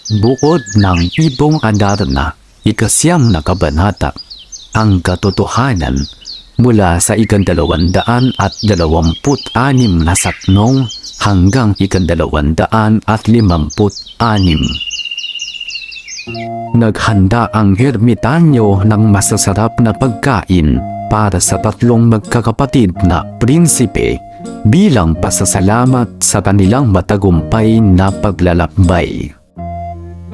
Bukod ng ibong Adarna, ikasyam na kabanata, ang katotohanan mula sa 226 na saknong hanggang 256. Naghanda ang ermitanyo ng masasarap na pagkain para sa tatlong magkakapatid na prinsipe bilang pasasalamat sa kanilang matagumpay na paglalakbay.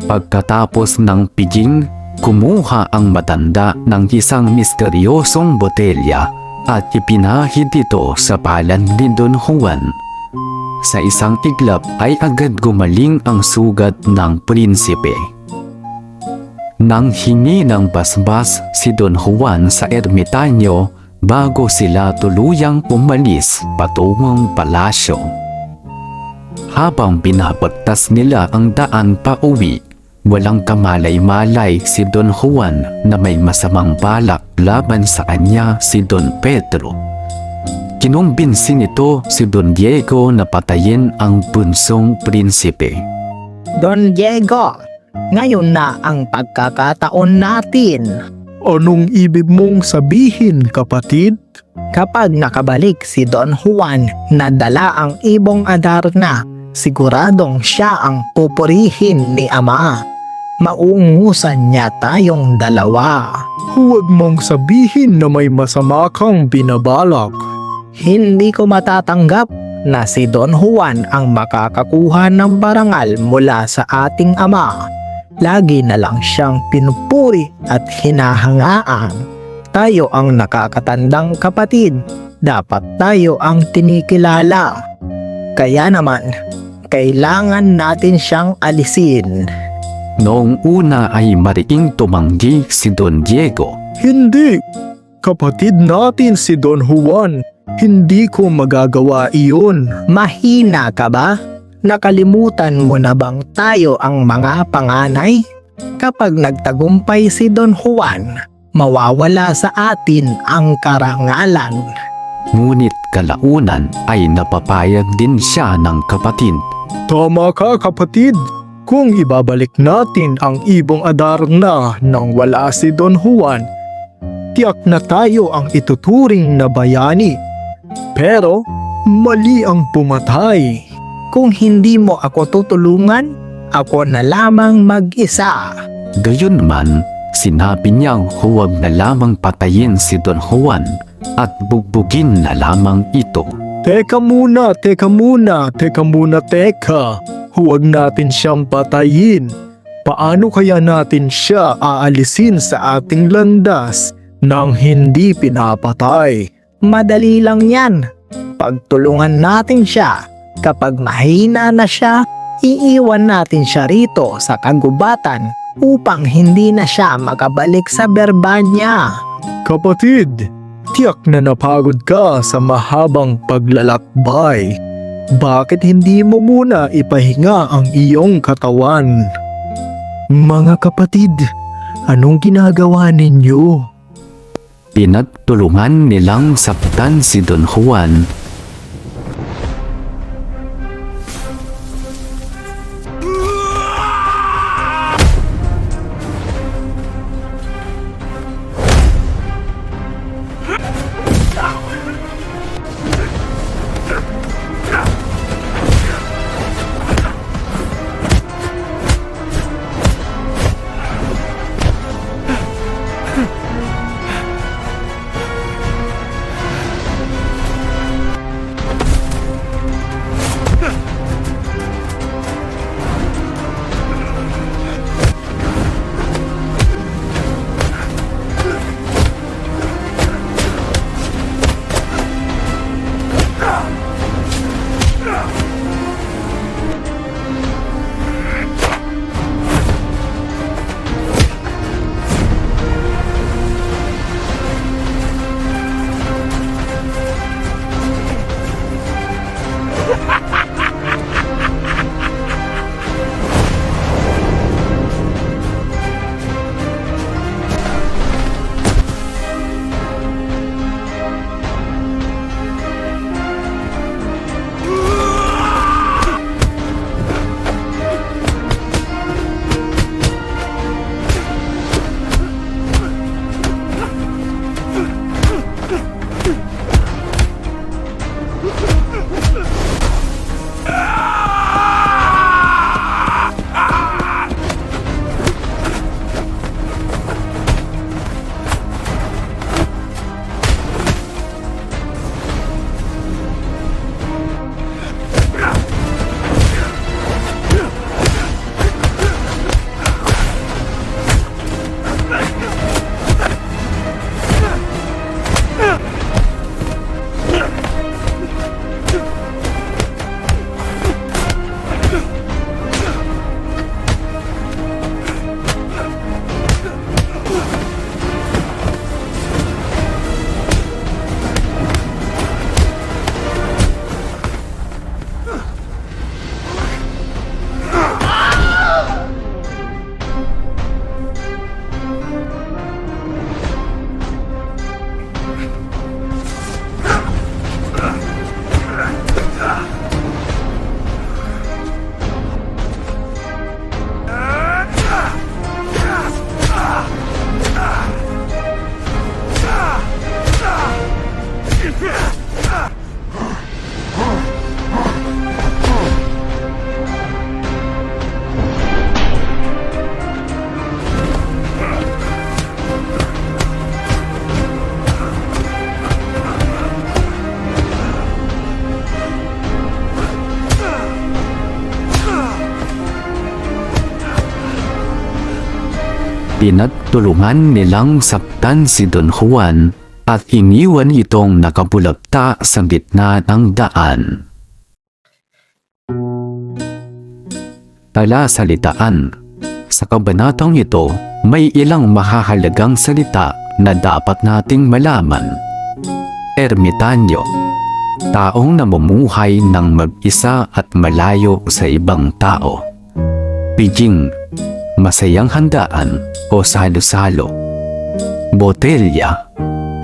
Pagkatapos ng piging, kumuha ang matanda ng isang misteryosong botelya at ipinahid ito sa palad ni Don Juan. Sa isang iglap ay agad gumaling ang sugat ng prinsipe. Nang hingi ng basbas si Don Juan sa ermitanyo bago sila tuluyang umalis patungong palasyo. Habang pinapagtas nila ang daan pa uwi, walang kamalay-malay si Don Juan na may masamang balak laban sa kanya si Don Pedro. Kinumbinsi nito si Don Diego na patayin ang bunsong prinsipe. Don Diego, ngayon na ang pagkakataon natin. Anong ibig mong sabihin, kapatid? Kapag nakabalik si Don Juan na dala ang ibong Adarna, siguradong siya ang pupurihin ni Ama. Maungusan niya tayong dalawa. Huwag mong sabihin na may masama kang binabalak. Hindi ko matatanggap na si Don Juan ang makakakuha ng parangal mula sa ating Ama. Lagi na lang siyang pinupuri at hinahangaan. Tayo ang nakakatandang kapatid. Dapat tayo ang tinikilala. Kaya naman, kailangan natin siyang alisin. Noong una ay mariing tumanggi si Don Diego. Hindi! Kapatid natin si Don Juan. Hindi ko magagawa iyon. Mahina ka ba? Nakalimutan mo na bang tayo ang mga panganay? Kapag nagtagumpay si Don Juan, mawawala sa atin ang karangalan. Ngunit kalaunan ay napapayag din siya ng kapatid. Tama ka, kapatid. Kung ibabalik natin ang ibong Adarna nang wala si Don Juan, tiyak na tayo ang ituturing na bayani. Pero mali ang pumatay. Kung hindi mo ako tutulungan, ako na lamang mag-isa. Gayunman, sinabi niyang huwag na lamang patayin si Don Juan at bugbugin na lamang ito. Teka muna. Huwag natin siyang patayin. Paano kaya natin siya aalisin sa ating landas nang hindi pinapatay? Madali lang yan. Pagtulungan natin siya. Kapag mahina na siya, iiwan natin siya rito sa kagubatan upang hindi na siya makabalik sa Berbanya. Kapatid, tiyak na napagod ka sa mahabang paglalakbay. Bakit hindi mo muna ipahinga ang iyong katawan? Mga kapatid, anong ginagawa ninyo? Pinagtulungan nilang saktan si Don Juan. Pinagtulungan nilang saktan si Don Juan at iniwan itong nakabulagta sa gitna ng daan. Talasalitaan. Sa kabanatang ito, may ilang mahahalagang salita na dapat nating malaman. Ermitanyo. Taong namumuhay ng mag-isa at malayo sa ibang tao. Pidging. Masayang handaan o salo-salo. Botelya.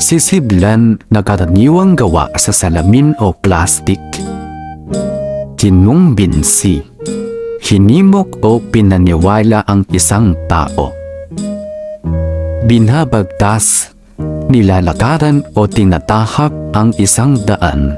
Sisiblan na karaniwang gawa sa salamin o plastik. Kinumbinsi. Hinimok o pinaniwala ang isang tao. Binabagtas, nilalakaran o tinatahak ang isang daan.